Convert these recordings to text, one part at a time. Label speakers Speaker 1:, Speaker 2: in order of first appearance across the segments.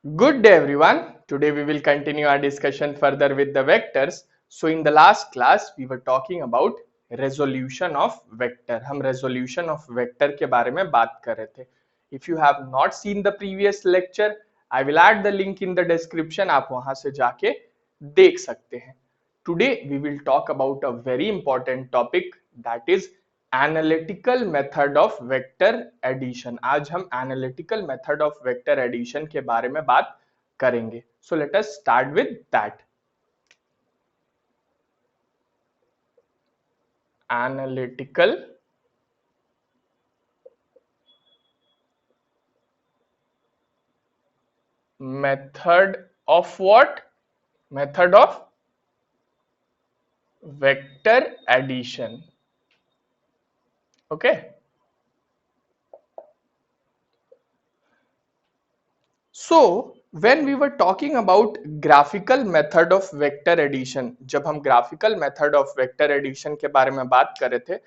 Speaker 1: Good day everyone. Today we will continue our discussion further with the vectors. So in the last class we were talking about resolution of vector. हम resolution of vector के बारे में बात कर रहे थे. If you have not seen the previous lecture, I will add the link in the description. आप वहां से जाके देख सकते हैं. Today we will talk about a very important topic, that is analytical method of vector addition. आज हम analytical method of vector addition के बारे में बात करेंगे. So let us start with that. Analytical method of what? Method of vector addition. Okay. So when we were talking about graphical method of vector addition, जब हम graphical method of vector addition के बारे में बात कर रहे थे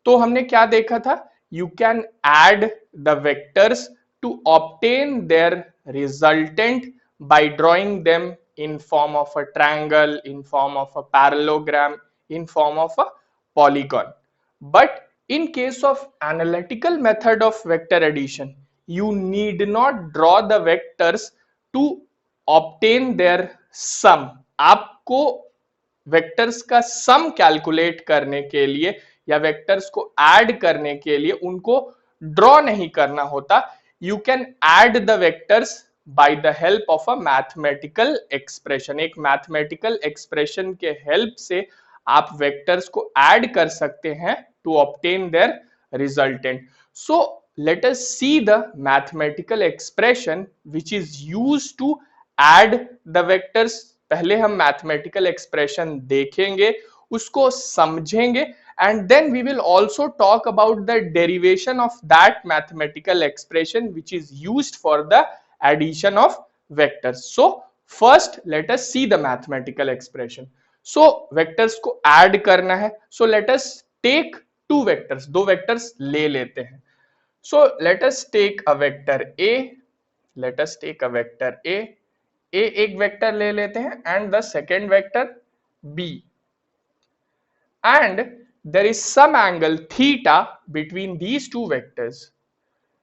Speaker 1: तो हमने क्या देखा था? You can add the vectors to obtain their resultant by drawing them in form of a triangle, in form of a parallelogram, in form of a polygon. But in case of analytical method of vector addition, you need not draw the vectors to obtain their sum. आपको vectors का सम calculate करने के लिए या vectors को add करने के लिए उनको ड्रॉ नहीं करना होता. You can add the vectors by the help of a mathematical expression. एक मैथमेटिकल एक्सप्रेशन के हेल्प से आप वेक्टर्स को ऐड कर सकते हैं to obtain their resultant. So let us see the mathematical expression which is used to add the vectors. पहले हम mathematical expression देखेंगे, उसको समझेंगे, and then we will also talk about the derivation of that mathematical expression which is used for the addition of vectors. So first let us see the mathematical expression. So vectors को add करना है. So let us take two vectors. दो vectors ले लेते हैं. So let us take a vector A. Let us take a vector A. A एक vector ले लेते हैं and the second vector B. And there is some angle theta between these two vectors.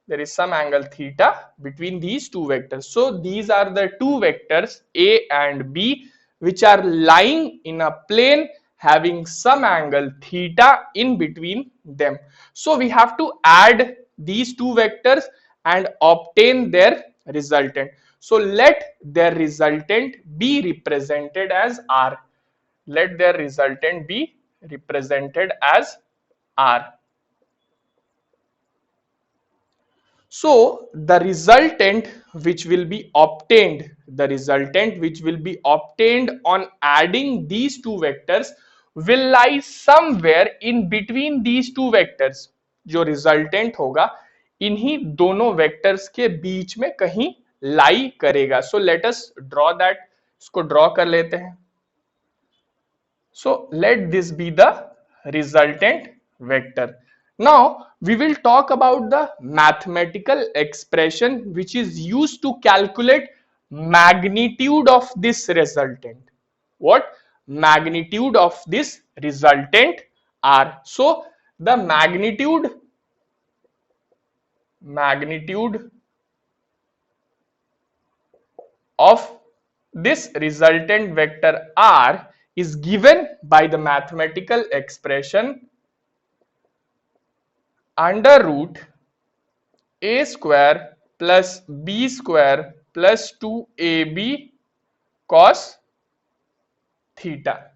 Speaker 1: There is some angle theta between these two vectors. So these are the two vectors A and B which are lying in a plane having some angle theta in between them. So we have to add these two vectors and obtain their resultant. So let their resultant be represented as R. Let their resultant be represented as R. So the resultant which will be obtained, on adding these two vectors will lie somewhere in between these two vectors. जो resultant होगा इन्हीं दोनों vectors के बीच में कहीं lie करेगा. So let us draw that. इसको draw कर लेते हैं. So let this be the resultant vector. Now we will talk about the mathematical expression which is used to calculate magnitude of this resultant. What? Magnitude of this resultant R. So the magnitude of this resultant vector R is given by the mathematical expression under root a square plus b square plus 2ab cos theta.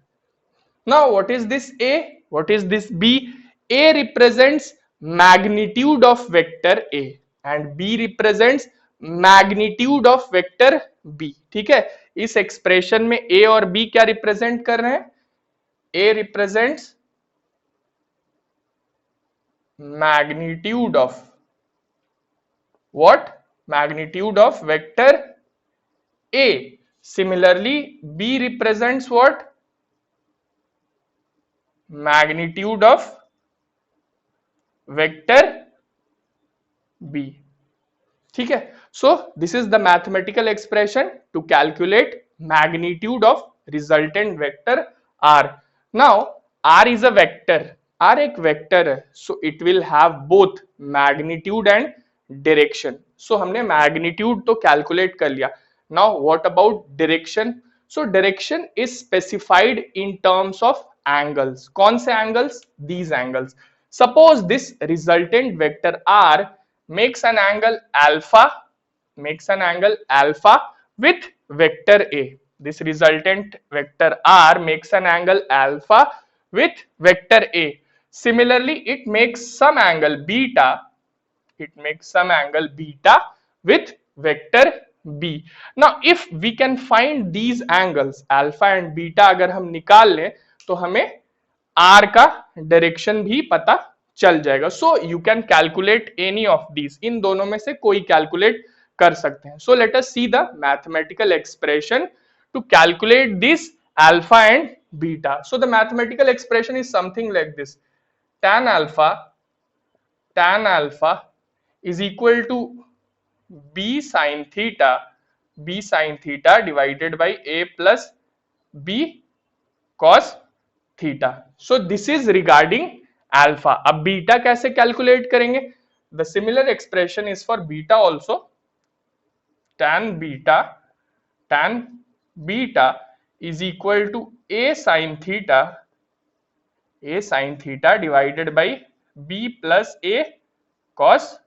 Speaker 1: Now what is this A? What is this B? A represents magnitude of vector A and B represents magnitude of vector B. ठीक है, इस expression में A और B क्या represent कर रहे हैं? A represents magnitude of what? Magnitude of vector A. Similarly, B represents what? Magnitude of vector B. ठीक है। So this is the mathematical expression to calculate magnitude of resultant vector R. Now R is a vector, R एक vector है, so it will have both magnitude and direction. So हमने magnitude तो calculate कर लिया। Now what about direction? So direction is specified in terms of angles. कौन से angles? These angles. Suppose this resultant vector R makes an angle alpha with vector A. This resultant vector R makes an angle alpha with vector A. Similarly, it makes some angle beta with vector B. Now, if we can find these angles alpha and beta अगर हम निकाल लें तो हमें R का direction भी पता चल जाएगा। So you can calculate any of these, इन दोनों में से कोई कैलकुलेट कर सकते हैं। So let us see the mathematical expression to calculate this alpha and beta. So the mathematical expression is something like this, tan alpha is equal to b sin theta divided by a plus b cos theta. So this is regarding alpha. अब beta कैसे calculate करेंगे? The similar expression is for beta also. Tan beta is equal to a sin theta divided by b plus a cos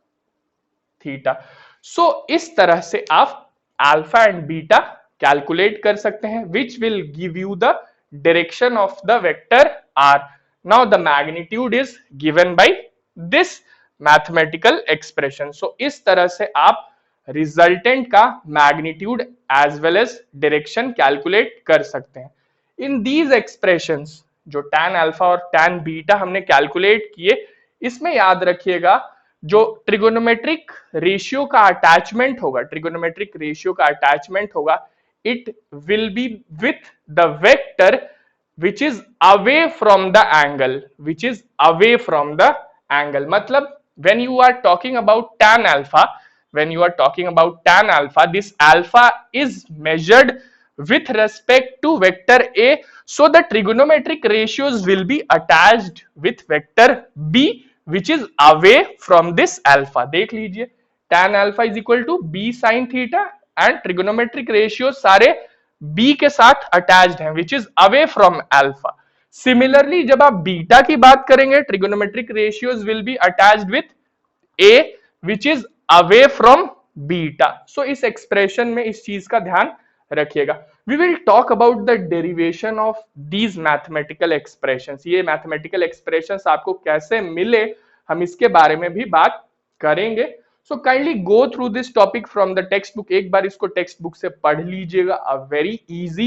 Speaker 1: theta. So इस तरह से आप alpha and beta calculate कर सकते हैं, which will give you the direction of the vector r. Now the magnitude is given by this mathematical expression. So इस तरह से आप रिजल्टेंट का magnitude as well as direction calculate कर सकते हैं। इन दीज एक्सप्रेशंस जो tan अल्फा और tan बीटा हमने कैलकुलेट किए, इसमें याद रखिएगा जो ट्रिगोनोमेट्रिक रेशियो का अटैचमेंट होगा, it will be with the vector which is away from the angle, मतलब when you are talking about tan alpha, this alpha is measured with respect to vector A, so the trigonometric ratios will be attached with vector B which is away from this alpha. देख लीजिए, tan alpha is equal to b sin theta and trigonometric ratio सारे b के साथ attached हैं which is away from alpha. Similarly जब आप beta की बात करेंगे, trigonometric ratios will be attached with a which is away from beta. So इस एक्सप्रेशन में इस चीज का ध्यान रखिएगा। We will talk about the derivation of these mathematical expressions. ये मैथमेटिकल एक्सप्रेशंस आपको कैसे मिले, हम इसके बारे में भी बात करेंगे। So kindly go through this topic from the textbook. एक बार इसको टेक्स्ट बुक से पढ़ लीजिएगा। A very easy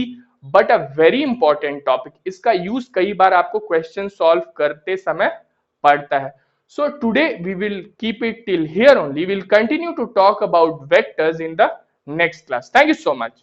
Speaker 1: but a very important topic. इसका यूज कई बार आपको क्वेश्चन सॉल्व करते समय पड़ता है। So today we will keep it till here only. We will continue to talk about vectors in the next class. Thank you so much.